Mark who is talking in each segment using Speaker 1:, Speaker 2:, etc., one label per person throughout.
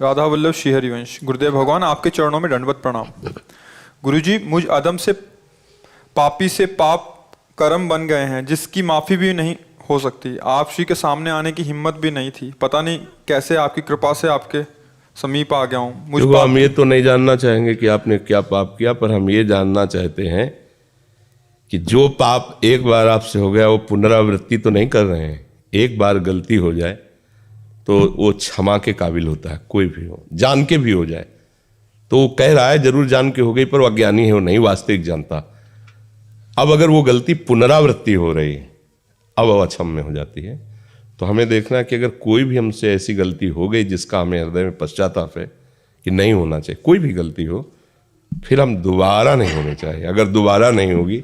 Speaker 1: राधा वल्लभ श्री हरिवंश। गुरुदेव भगवान, आपके चरणों में दंडवत प्रणाम। गुरुजी, मुझ अदम से पापी से पाप कर्म बन गए हैं जिसकी माफी भी नहीं हो सकती। आप श्री के सामने आने की हिम्मत भी नहीं थी। पता नहीं कैसे आपकी कृपा से आपके समीप आ गया हूँ। मुझ
Speaker 2: देखो, हम ये तो नहीं जानना चाहेंगे कि आपने क्या पाप किया, पर हम ये जानना चाहते हैं कि जो पाप एक बार आपसे हो गया वो पुनरावृत्ति तो नहीं कर रहे हैं। एक बार गलती हो जाए तो वो क्षमा के काबिल होता है, कोई भी हो, जान के भी हो जाए तो वो कह रहा है जरूर जान के हो गई, पर वो अज्ञानी है, वो नहीं वास्तविक जानता। अब अगर वो गलती पुनरावृत्ति हो रही है, अब वो अक्षम्य हो जाती है। तो हमें देखना है कि अगर कोई भी हमसे ऐसी गलती हो गई जिसका हमें हृदय में पश्चाताप है कि नहीं होना चाहिए, कोई भी गलती हो, फिर हम दोबारा नहीं होनी चाहिए। अगर दोबारा नहीं होगी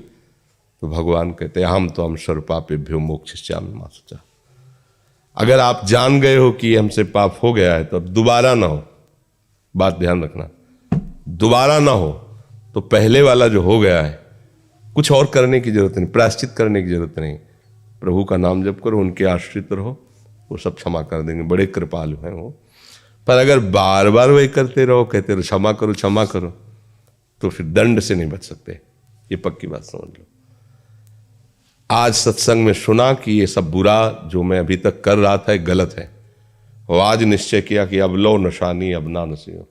Speaker 2: तो भगवान कहते हैं हम तो हम सर्वपापेभ्यो मोक्षयिष्यामि मा शुचः। अगर आप जान गए हो कि हमसे पाप हो गया है तो अब दोबारा ना हो। बात ध्यान रखना, दोबारा ना हो तो पहले वाला जो हो गया है कुछ और करने की जरूरत नहीं, प्रायश्चित करने की जरूरत नहीं। प्रभु का नाम जप करो, उनके आश्रित रहो, वो सब क्षमा कर देंगे, बड़े कृपालु हैं वो। पर अगर बार बार वही करते रहो, कहते रहो क्षमा करो, तो फिर दंड से नहीं बच सकते। ये पक्की बात समझ लो। आज सत्संग में सुना कि ये सब बुरा जो मैं अभी तक कर रहा था गलत है, और आज निश्चय किया कि अब लो नशानी अब ना नसीहो,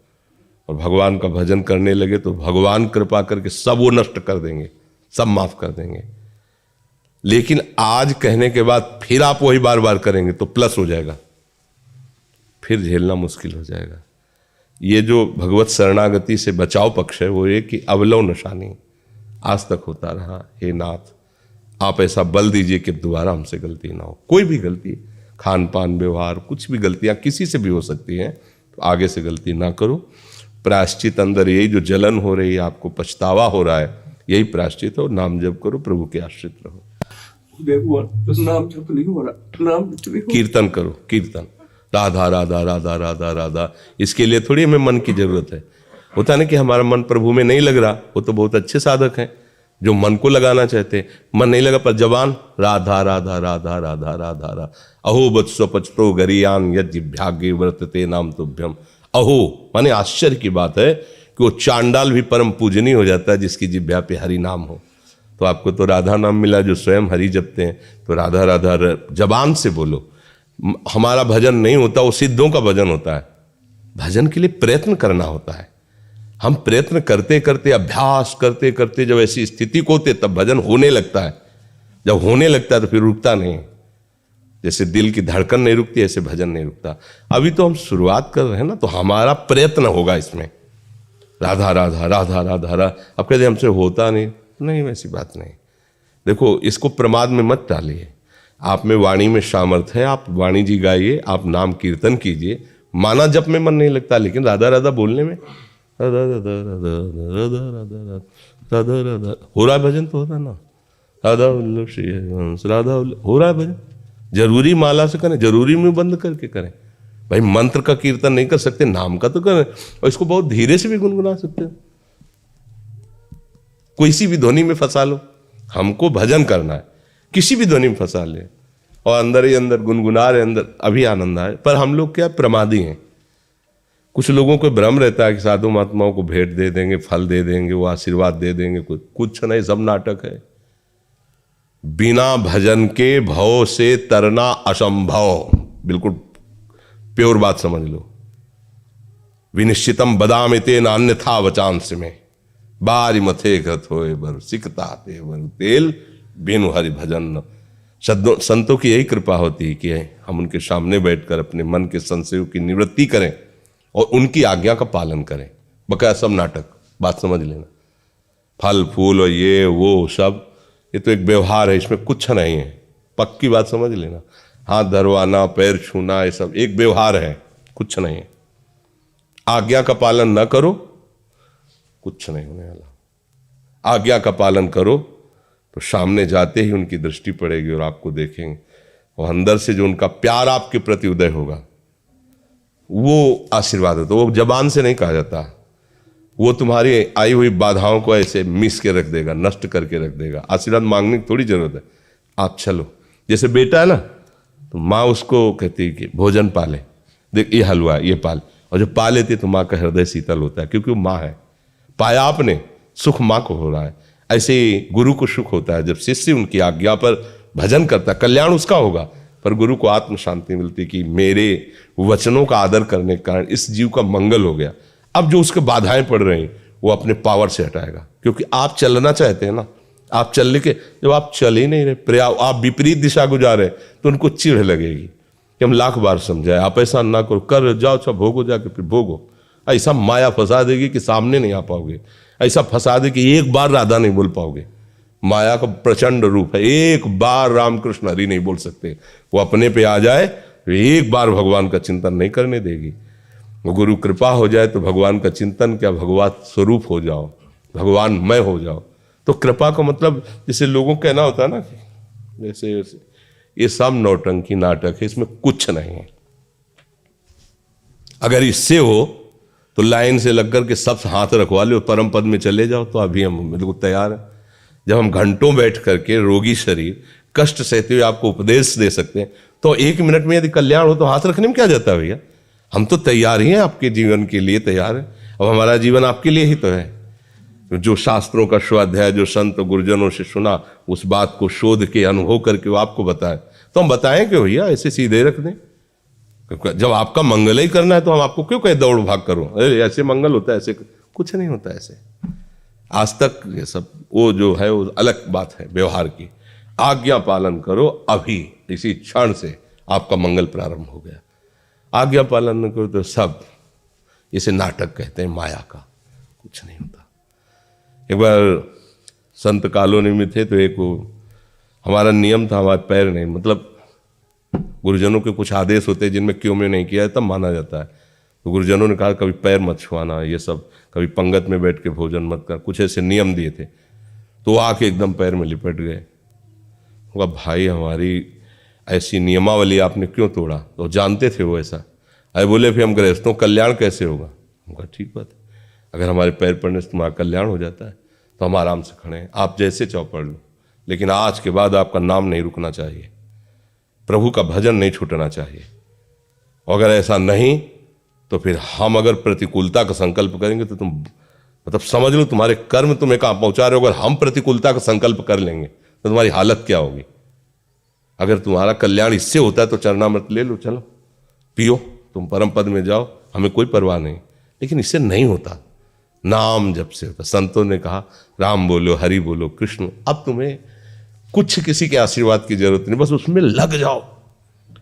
Speaker 2: और भगवान का भजन करने लगे तो भगवान कृपा करके सब वो नष्ट कर देंगे, सब माफ कर देंगे। लेकिन आज कहने के बाद फिर आप वही बार बार करेंगे तो प्लस हो जाएगा, फिर झेलना मुश्किल हो जाएगा। ये जो भगवत शरणागति से बचाव पक्ष है वो ये कि अवलव नशानी आज तक होता रहा। हे नाथ, आप ऐसा बल दीजिए कि दोबारा हमसे गलती ना हो। कोई भी गलती, खान पान व्यवहार, कुछ भी गलतियां किसी से भी हो सकती हैं, तो आगे से गलती ना करो। प्रायश्चित अंदर यही जो जलन हो रही है, आपको पछतावा हो रहा है, यही प्रायश्चित हो। नाम जप करो, प्रभु के आश्रित रहो,
Speaker 3: नाम जप नहीं हो रहा, नाम
Speaker 2: कीर्तन करो, कीर्तन राधा राधा राधा राधा राधा। इसके लिए थोड़ी हमें मन की जरूरत है। होता नहीं कि हमारा मन प्रभु में नहीं लग रहा, वो तो बहुत अच्छे साधक हैं जो मन को लगाना चाहते हैं। मन नहीं लगा पर जबान राधा राधा राधा राधा राधा रा अहो वत्सो पचतो गरियान यज्ञ भाग्य वर्तते नाम तुभ्यम। अहो माने आश्चर्य की बात है कि वो चांडाल भी परम पूजनीय हो जाता है जिसकी जिह्वा पे हरि नाम हो। तो आपको तो राधा नाम मिला जो स्वयं हरि जपते हैं, तो राधा राधा जबान से बोलो। हमारा भजन नहीं होता, वो सिद्धों का भजन होता है। भजन के लिए प्रयत्न करना होता है। हम प्रयत्न करते करते, अभ्यास करते करते जब ऐसी स्थिति को होते तब भजन होने लगता है। जब होने लगता है तो फिर रुकता नहीं। जैसे दिल की धड़कन नहीं रुकती, ऐसे भजन नहीं रुकता। अभी तो हम शुरुआत कर रहे हैं ना, तो हमारा प्रयत्न होगा इसमें। राधा राधा राधा राधा राधा। अब कहते हमसे होता नहीं, वैसी बात नहीं। देखो, इसको प्रमाद में मत डालिए। आप में वाणी में सामर्थ्य है, आप वाणी जी गाइए, आप नाम कीर्तन कीजिए। माना जप में मन नहीं लगता, लेकिन राधा राधा बोलने में राधा राधा राधा राधा राधा राधा राधा हो रहा है भजन, तो होता ना। राधा वल्लभ श्री हरिवंश, राधा हो रहा है भजन। जरूरी माला से करें, जरूरी में बंद करके करें। भाई मंत्र का कीर्तन नहीं कर सकते, नाम का तो करें, और इसको बहुत धीरे से भी गुनगुना सकते हैं। किसी भी ध्वनि में फंसा लो, हमको भजन करना है, किसी भी ध्वनि में फंसा ले और अंदर ही अंदर गुनगुना रहे, अंदर अभी आनंद आए। पर हम लोग क्या प्रमादी हैं। कुछ लोगों को भ्रम रहता है कि साधु महात्माओं को भेंट दे देंगे, फल दे देंगे, वो आशीर्वाद दे देंगे। कुछ नहीं, सब नाटक है। बिना भजन के भव से तरना असंभव। बिल्कुल प्योर बात समझ लो। विनिश्चितम बदामिते नान्यथा वचांस में बारी मथे घत होए बर सिकता ते बर तेल बिनु हरि भजन। संतों की यही कृपा होती है कि हम उनके सामने बैठकर अपने मन के संशयों की निवृत्ति करें और उनकी आज्ञा का पालन करें। बकाया सब नाटक, बात समझ लेना। फल फूल और ये वो सब, ये तो एक व्यवहार है, इसमें कुछ नहीं है। पक्की बात समझ लेना। हाथ धरवाना, पैर छूना, ये सब एक व्यवहार है, कुछ नहीं है। आज्ञा का पालन न करो, कुछ नहीं होने वाला। आज्ञा का पालन करो तो सामने जाते ही उनकी दृष्टि पड़ेगी और आपको देखेंगे, और अंदर से जो उनका प्यार आपके प्रति उदय होगा वो आशीर्वाद है। तो वो जबान से नहीं कहा जाता, वो तुम्हारी आई हुई बाधाओं को ऐसे मिस के रख देगा, नष्ट करके रख देगा। आशीर्वाद मांगने की थोड़ी जरूरत है। आप चलो, जैसे बेटा है ना, तो माँ उसको कहती है कि भोजन पाले, देख ये हलवा ये पाल, और जो पा लेती है तो माँ का हृदय शीतल होता है, क्योंकि वो माँ है। पाया आपने, सुख माँ को हो रहा है। ऐसे ही गुरु को सुख होता है जब शिष्य उनकी आज्ञा पर भजन करता है, कल्याण उसका होगा, पर गुरु को आत्म शांति मिलती कि मेरे वचनों का आदर करने के कारण इस जीव का मंगल हो गया। अब जो उसके बाधाएं पड़ रही वो अपने पावर से हटाएगा, क्योंकि आप चलना चाहते हैं ना, आप चलने के, जब आप चल ही नहीं रहे, आप विपरीत दिशा गुजार रहे, तो उनको चिढ़ लगेगी कि हम लाख बार समझाए, आप ऐसा ना करो, कर जाओ, अच्छा भोगो, जाके फिर भोगो। ऐसा माया फंसा देगी कि सामने नहीं आ पाओगे, ऐसा फंसा दे कि एक बार राधा नहीं बोल पाओगे। माया का प्रचंड रूप है, एक बार रामकृष्ण हरि नहीं बोल सकते, वो अपने पे आ जाए तो एक बार भगवान का चिंतन नहीं करने देगी। वो गुरु कृपा हो जाए तो भगवान का चिंतन क्या, भगवान स्वरूप हो जाओ, भगवान मैं हो जाओ। तो कृपा का मतलब जैसे लोगों को कहना होता है ना, जैसे ये सब नौटंकी नाटक है, इसमें कुछ नहीं है। अगर इससे हो तो लाइन से लग करके सब हाथ रखवा लो, परम पद में चले जाओ, तो अभी हम बिल्कुल तैयार हैं। जब हम घंटों बैठ करके रोगी शरीर कष्ट सहते हुए आपको उपदेश दे सकते हैं, तो 1 मिनट में यदि कल्याण हो तो हाथ रखने में क्या जाता है भैया। हम तो तैयार ही हैं, आपके जीवन के लिए तैयार है। अब हमारा जीवन आपके लिए ही तो है। जो शास्त्रों का स्वाध्याय जो संत गुरुजनों से सुना, उस बात को शोध के अनुभव करके वो आपको बताए, तो हम बताएं कि भैया ऐसे सीधे रख दें। जब आपका मंगल ही करना है तो हम आपको क्यों कहे दौड़ भाग करो, अरे ऐसे मंगल होता है, ऐसे कुछ नहीं होता ऐसे। आज तक ये सब वो जो है वो अलग बात है व्यवहार की। आज्ञा पालन करो, अभी इसी क्षण से आपका मंगल प्रारंभ हो गया। आज्ञा पालन न करो तो सब इसे नाटक कहते हैं, माया का कुछ नहीं होता। एक बार संत कॉलोनी में थे तो एक हमारा नियम था, हमारे पैर नहीं, मतलब गुरुजनों के कुछ आदेश होते हैं जिनमें क्यों में नहीं किया है तब माना जाता है। तो गुरुजनों ने कहा कभी पैर मत छुआना, ये सब, कभी पंगत में बैठ के भोजन मत कर, कुछ ऐसे नियम दिए थे। तो वो आके एकदम पैर में लिपट गए। कहा भाई हमारी ऐसी नियमावली आपने क्यों तोड़ा, तो जानते थे वो ऐसा। अरे बोले फिर हम गृहस्थों कल्याण कैसे होगा। कहा ठीक बात है, अगर हमारे पैर पड़ने से तुम्हारा कल्याण हो जाता है तो हम आराम से खड़े हैं, आप जैसे चाहो पढ़ लो, लेकिन आज के बाद आपका नाम नहीं रुकना चाहिए, प्रभु का भजन नहीं छूटना चाहिए। अगर ऐसा नहीं तो फिर हम अगर प्रतिकूलता का संकल्प करेंगे तो तुम मतलब समझ लो तुम्हारे कर्म तुम्हें कहाँ पहुंचा रहे हो। अगर हम प्रतिकूलता का संकल्प कर लेंगे तो तुम्हारी हालत क्या होगी। अगर तुम्हारा कल्याण इससे होता है तो चरणामृत ले लो, चलो पियो, तुम परम पद में जाओ, हमें कोई परवाह नहीं। लेकिन इससे नहीं होता, नाम जब से होता। संतों ने कहा राम बोलो, हरि बोलो, कृष्ण। अब तुम्हें कुछ किसी के आशीर्वाद की जरूरत नहीं, बस उसमें लग जाओ,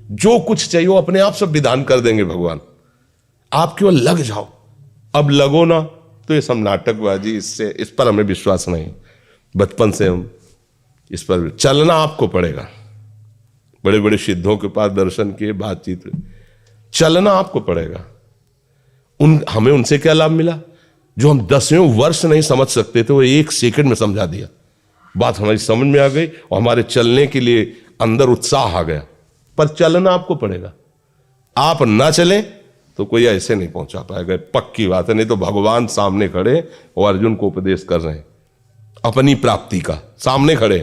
Speaker 2: जो कुछ चाहिए वो अपने आप सब विधान कर देंगे भगवान, आप केवल लग जाओ। अब लगो ना तो ये सब नाटकबाजी, इससे इस पर हमें विश्वास नहीं। बचपन से हम इस पर चलना आपको पड़ेगा। बड़े बड़े सिद्धों के पास दर्शन किए, बातचीत, चलना आपको पड़ेगा। हमें उनसे क्या लाभ मिला, जो हम 10वें वर्ष नहीं समझ सकते थे वो 1 सेकंड में समझा दिया। बात हमारी समझ में आ गई और हमारे चलने के लिए अंदर उत्साह आ गया। पर चलना आपको पड़ेगा, आप ना चलें तो कोई ऐसे नहीं पहुंचा पाएगा, पक्की बात है। नहीं तो भगवान सामने खड़े और अर्जुन को उपदेश कर रहे हैं अपनी प्राप्ति का, सामने खड़े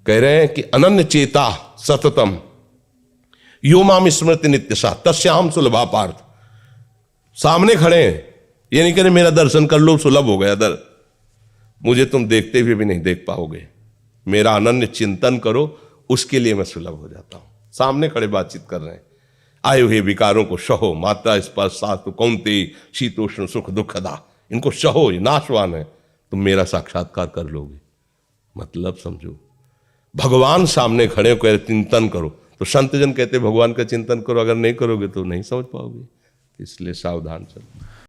Speaker 2: कह रहे हैं कि अनन्य चेता सततम यो माम स्मृति नित्यशा तस्याम सुलभा पार्थ। सामने खड़े हैं, ये नहीं कह रहे मेरा दर्शन कर लो सुलभ हो गया दर, मुझे तुम देखते हुए भी नहीं देख पाओगे, मेरा अनन्य चिंतन करो, उसके लिए मैं सुलभ हो जाता हूं। सामने खड़े बातचीत कर रहे हैं। आए हुए विकारों को सहो, मात्रा स्पर्श सास्तु कौन्ते शीतोष्ण सुख दुखदा, इनको सहो, ये नाशवान है, तुम मेरा साक्षात्कार कर लोगे। मतलब समझो, भगवान सामने खड़े हो, चिंतन करो। तो संत जन कहते भगवान का चिंतन करो, अगर नहीं करोगे तो नहीं समझ पाओगे, इसलिए सावधान चलो।